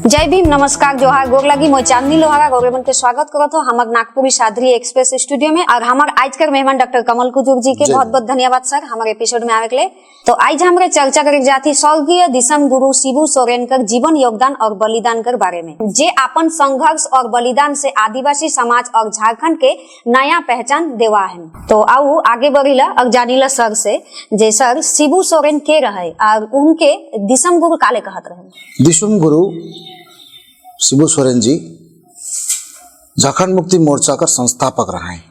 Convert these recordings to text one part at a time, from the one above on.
जय भीम, नमस्कार, जोहार, गोर लगी। मैं चांदनी लोहारा गौरवन के स्वागत करत हो हमार नागपुरी सादरी एक्सप्रेस स्टूडियो में। और हमार आज कर मेहमान डॉक्टर कमल कुजूर जी के बहुत बहुत धन्यवाद सर हमारे एपिसोड में आवे के लिए। तो आज हमारे चर्चा करे जाती स्वर्गीय दिसम गुरु शिबू सोरेन कर जीवन, योगदान और बलिदान कर बारे में, जे अपन संघर्ष और बलिदान से आदिवासी समाज और झारखंड के नया पहचान देवा है। तो आओ आगे बढ़ीला और जानीला सर से, जे सर शिबू सोरेन के रहे और उनके दिसम गुरु काले कहत रहे। दिसम गुरु शिबू सोरेन जी झारखंड मुक्ति मोर्चा का संस्थापक रहे हैं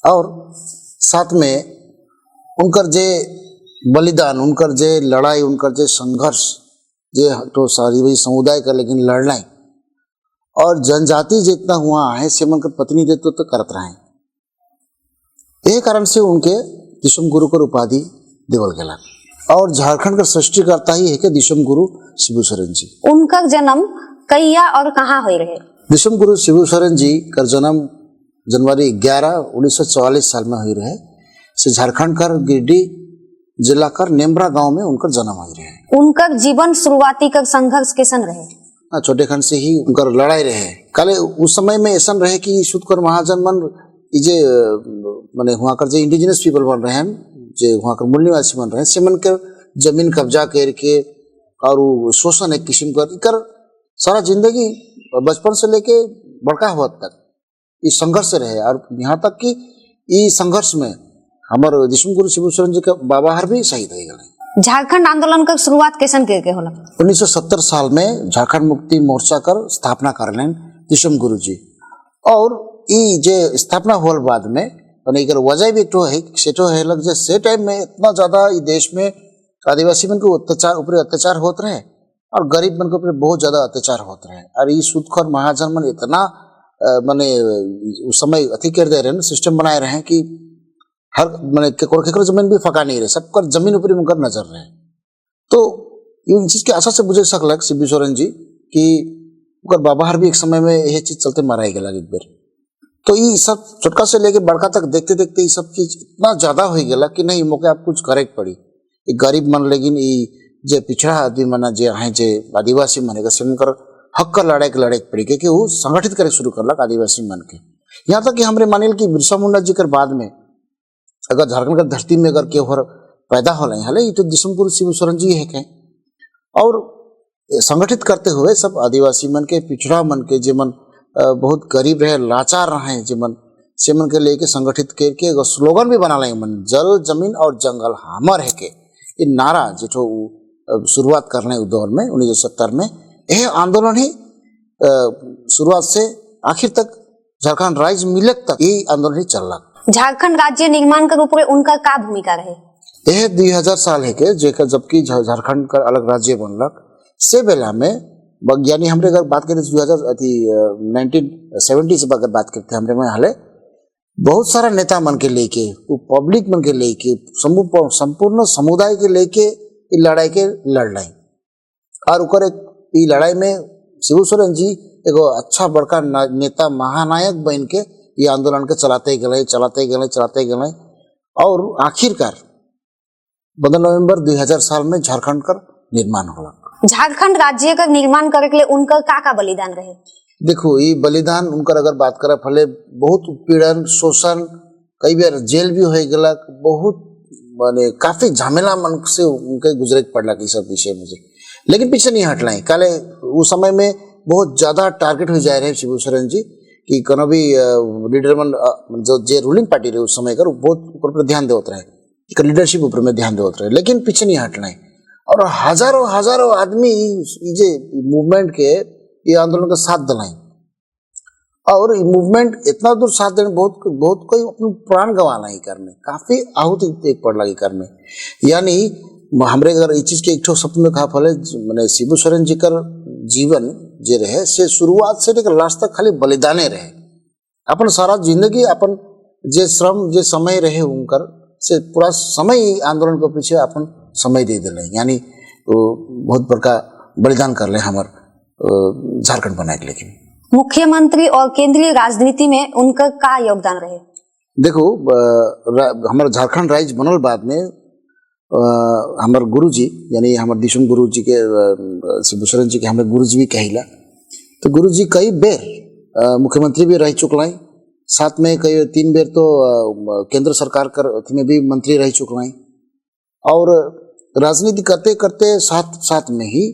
और साथ में उनकर जे बलिदान, उनकर जे लड़ाई, उनकर जे संघर्ष, जे तो सारी वही समुदाय का लेकिन लड़ाई और जनजाति जितना हुआ है से मन कर पत्नी देते तो करत रहे। यही कारण से उनके दिसम गुरु को उपाधि देवल गया और झारखंड का सृष्टिकर्ता ही है के दिसम गुरु शिबू सोरेन जी। उनका जन्म कैया और कहाँ हुए रहे? दिसम गुरु शिबू सोरेन जी का जन्म जनवरी 11, 1944 साल में हुई रहे। से झारखंड कर गिरिडीह जिला कर नेमरा गांव में उनका जन्म हुई रहे। उनका जीवन शुरुआती कर संघर्ष कैसन रहे? छोटे खंड से ही उनका लड़ाई रहे। काले उस समय में ऐसा रहे कि सुतकर महाजन मन जे माने वहाँ कर जे इंडिजिनस पीपल बन रहे हैं, जे वहाँ कर मूल निवासी बन रहे हैं, से मन कर जमीन कब्जा करके और शोषण एक किस्म कर सारा जिंदगी बचपन से लेके बड़का हुआ तक इस संघर्ष से रहे। और यहाँ तक कि इस संघर्ष में हमारे दिसम गुरु शिबू सोरेन जी का बाबा हर भी शहीद हो गए। झारखंड आंदोलन का शुरुआत कैसन के होला? 1970 साल में झारखंड मुक्ति मोर्चा कर स्थापना कर लें दिसम गुरु जी। और ये जे स्थापना होल बाद में वजह भी तो है सेटो है लग से टाइम में इतना ज्यादा देश में आदिवासी मन को अत्याचार होते रहे और गरीब मन के ऊपर बहुत ज्यादा अत्याचार होते रहे। और ये सूदखोर महाजन मन इतना माने उस समय अति कर दे रहे सिस्टम बनाए रहे कि हर माने केकरो जमीन भी फका नहीं रहे, सबका जमीन ऊपर उनकर नजर रहे। तो ये चीज के आशा से बुझे सकलक शिबू सोरेन जी कि उनकर बाबा हर भी एक समय में यह चीज चलते मारा गया एक बेर। तो ये सब छोटका से लेके बड़का तक देखते देखते ये सब चीज इतना ज्यादा हो गया कि नहीं मौके आप कुछ करे पड़ी। गरीब मन लेकिन जे पिछड़ा आदमी मना जे है जे आदिवासी मन है उनकर हक का लड़ाई पड़ी क्योंकि वो संगठित करे शुरू करलक आदिवासी मन के। यहाँ तक कि हमरे मानिल कि बिरसा मुंडा जी कर बाद में अगर झारखंड का धरती में अगर केहू पैदा हो हले तो दिसम गुरु शिबू सोरेन जी है के और संगठित करते हुए सब आदिवासी मन के पिछड़ा मन के जे मन बहुत गरीब रहे, लाचार रहे, जे मन से मन के लेके संगठित करके स्लोगन भी बना मन जल जमीन और जंगल हमर है के ये नारा जो शुरुआत करने दौर में 1970 में यह आंदोलन ही शुरुआत से आखिर तक झारखंड राज्य मिलक तक ये आंदोलन ही चल रहा। झारखंड राज्य निर्माण के ऊपर उनका क्या भूमिका रहे? यह 2000 साल है के जेकर जबकि झारखंड का अलग राज्य बनलक से बेला में यानी हमरे अगर बात करें 1970 से अगर बात करते हमरे में हाले बहुत सारा नेता मन के लेके पब्लिक मन के लेके संपूर्ण समुदाय के लेके लड़ाई के लड़ाई और उकर एक लड़ाई में शिबू सोरेन जी एगो अच्छा बड़का नेता महानायक बन के ये आंदोलन के चलाते गए और आखिरकार 15 नवंबर 2000 साल में झारखंड का निर्माण हुआ। झारखंड राज्य का निर्माण करे के लिए उनका का बलिदान रहे? देखो ये बलिदान उनकर अगर बात करे फले बहुत उत्पीड़न शोषण कई बार जेल भी हो गया, बहुत माने काफी झमेला मन से उनके गुजरे पड़ला कि सब विषय मुझे, लेकिन पीछे नहीं हटला। काले उस समय में बहुत ज्यादा टारगेट हो जाए रहे शिबू सोरेन जी कि कोनो भी लीडर मन जो जे रूलिंग पार्टी रहे उस समय कर बहुत ऊपर ध्यान देते रहे, लीडरशिप ऊपर में ध्यान देते रहे, लेकिन पीछे नहीं हटना और हजारों आदमी जे मूवमेंट के ये आंदोलन का साथ दिलाई और मूवमेंट इतना दूर साथ देने बहुत कोई अपने प्राण गंवाला ही करने काफी आहुति एक पड़ लगी करने। यानी हमरे अगर इस चीज के एक शब्द में कहा फले मैंने शिबू सोरेन जी का जीवन जे रहे से शुरुआत से लेकर लास्ट तक खाली बलिदाने रहे। अपन सारा जिंदगी अपन जे श्रम जे समय रहे उनकर से पूरा समय आंदोलन के पीछे अपन समय दे दिले, यानी बहुत बड़का बलिदान कर ले हमार झारखंड बनाए। लेकिन मुख्यमंत्री और केंद्रीय राजनीति में उनका क्या योगदान रहे? देखो हमारा झारखंड राज्य बनल बाद में हमारे गुरु जी यानी हमारे दिसम गुरु जी के शिबू सोरेन जी के हमें गुरु जी भी कहिला। तो गुरुजी कई बेर मुख्यमंत्री भी रह चुकल, साथ में कई 3 बेर तो केंद्र सरकार कर अथी में भी मंत्री रह चुकल, और राजनीति करते करते साथ साथ में ही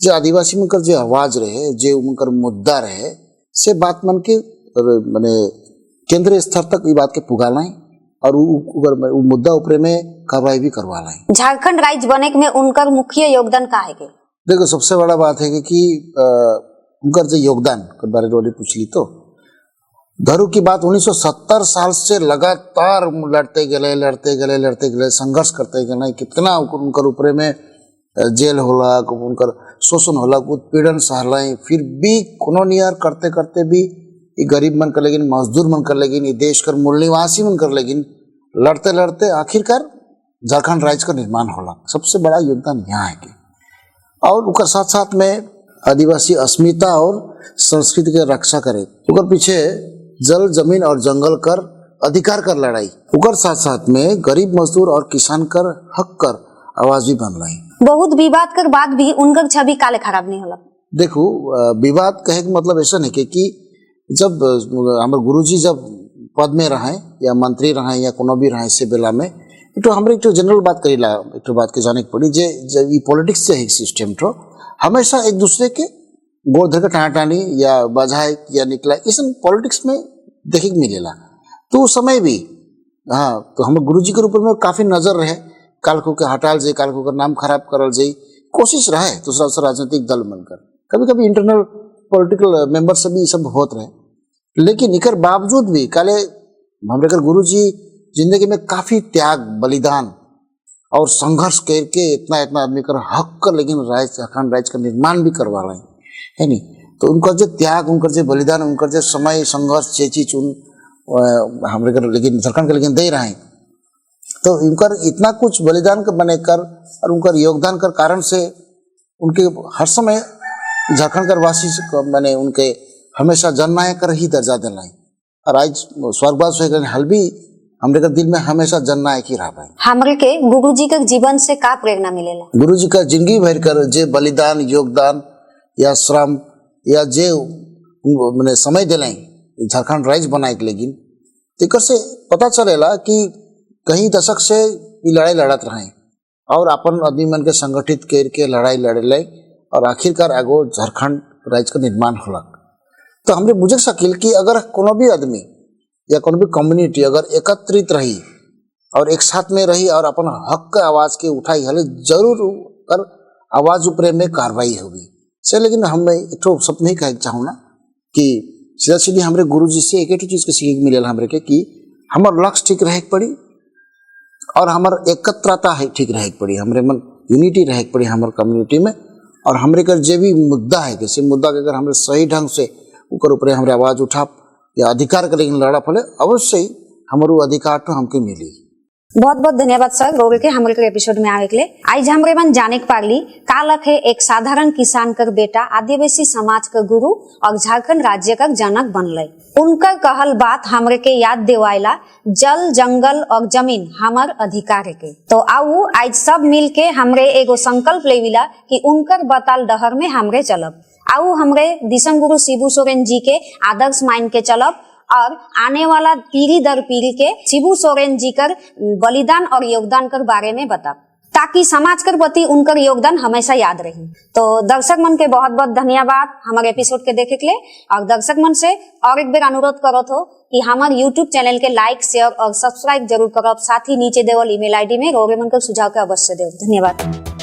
जो आदिवासी मनकर जो आवाज रहे, जो उनकर मुद्दा रहे, से बात मन के माने केंद्रीय स्तर तक ये बात के पुगालाएं और उ मुद्दा ऊपर में कार्रवाई भी करवा लाएं। झारखंड राज्य बने में उनकर मुख्य योगदान का है के? देखो, सबसे बड़ा बात है कि उनकर जो योगदान के बारे में पूछली तो धरू की बात 1970 साल से लगातार लड़ते गए संघर्ष करते गए, कितना उनकर ऊपर में जेल होला, उनकर शोषण होला, उत्पीड़न सहलाएं, फिर भी कोनो नियर करते करते भी ये गरीब मन कर लेकिन, मजदूर मन कर लेकिन, ये देश कर मूल निवासी मन कर लेकिन, लड़ते लड़ते आखिरकार झारखंड राज्य का निर्माण होला। सबसे बड़ा योगदान यहाँ है कि, और उनकर साथ साथ में आदिवासी अस्मिता और संस्कृति के रक्षा करे, उनकर पीछे जल जमीन और जंगल कर अधिकार कर लड़ाई, उनकर साथ साथ में गरीब मजदूर और किसान कर हक कर आवाज भी बन लाई। बहुत विवाद कर बाद भी उनकर छवि काले खराब नहीं होला। देखो, विवाद कहे का मतलब ऐसा नहीं कि जब हमारे गुरुजी जब पद में रहे या मंत्री रहे या कोनो भी रहे से बेला में, तो हमरे एक जनरल बात करीला, एक बात के जाने के पड़ी जे ये पॉलिटिक्स से एक सिस्टम तो हमेशा एक दूसरे के गोड़ धर के टानाटानी या बजाय या निकला, इस पॉलिटिक्स में देखे के मिलेला। तो उस समय भी तो हमारे गुरुजी के ऊपर में काफी नजर रहे, काल को के हटाल जाए, काल को का नाम खराब करल जाए, कोशिश रहे दूसरा राजनीतिक दल बनकर, कभी कभी इंटरनल पॉलिटिकल मेंबर से भी सब होत रहे, लेकिन इकर बावजूद भी काले हमारे गुरुजी जिंदगी में काफी त्याग बलिदान और संघर्ष करके इतना आदमी कर हक कर लेकिन झारखंड राज्य का निर्माण भी करवा रहे है नहीं। तो उनका जो त्याग, उनका जो बलिदान, उनका जो समय संघर्ष जे चीज हमारे कर लेकिन झारखंड के लेकिन दे रहे हैं, तो उनकर इतना कुछ बलिदान कर बने कर और उनकर योगदान कर कारण से उनके हर समय झारखंड कर वासी मैंने उनके हमेशा जननायक कर ही दर्जा दिलाई, और आज स्वर्गवास हो गए, हल भी हमारे दिल में हमेशा जननायक ही रहा है। हमारे के गुरुजी के जीवन से का प्रेरणा मिलेला? गुरुजी का जिंदगी भर कर जे बलिदान, योगदान या श्रम या जे मैंने समय दिलाई झारखंड राज्य बनाए के, लेकिन तेकर से पता चलेला कि कहीं दशक से ये लड़ाई लड़त रहे और अपन आदमी मन के संगठित करके लड़ाई लड़े और आखिरकार एगो झारखंड राज्य का निर्माण होला। तो हमने बुझ सकिल कि अगर कोनो भी आदमी या कोनो भी कम्युनिटी अगर एकत्रित रही और एक साथ में रही और अपन हक के आवाज के उठाई, हले जरूर कर आवाज ऊपर में कार्रवाई होगी से। लेकिन हम एक सब नहीं कहे चाहूँ ना कि सीधा सीधी हमारे गुरु जी से एक चीज के सीख मिलेला हमरे के कि हमार लक्ष्य ठीक रहे पड़ी और हमार एकत्रता है ठीक रहे पड़ी, हमरे मन यूनिटी रहे पड़ी हमारे कम्युनिटी में, और हमरे कर जे भी मुद्दा है किसी मुद्दा के अगर हमरे सही ढंग से ऊपर हमरे आवाज उठा या अधिकार के लेकिन लड़ा फले, अवश्य ही हमारो अधिकार तो हमके मिली। बहुत बहुत धन्यवाद सर गौरव के हमारे के एपिसोड में आवे के लिए। आज हमरे मन जाने के पारली कालक है एक साधारण किसान कर बेटा आदिवासी समाज का गुरु और झारखंड राज्य का जनक बनले। उनकर कहल बात हमरे के याद दिवाइला जल जंगल और जमीन हमार अधिकार के। तो आओ आज सब मिल के हमरे एगो संकल्प लेविला कि उनकर बताल डहर में हमरे चलब। आओ हमरे दिसम गुरु शिबू सोरेन जी के आदर्श मान के चलब और आने वाला पीढ़ी दर पीढ़ी के शिबू सोरेन जी कर बलिदान और योगदान कर बारे में बताब, ताकि समाज कर प्रति उनकर योगदान हमेशा याद रही। तो दर्शक मन के बहुत बहुत धन्यवाद हमारे एपिसोड के देखे के लिए, और दर्शक मन से और एक बार अनुरोध करो तो कि हमारे यूट्यूब चैनल के लाइक शेयर और सब्सक्राइब जरूर करो, साथ ही नीचे देवल ईमेल आईडी में रोगे मन कर सुझाव के अवश्य दो। धन्यवाद।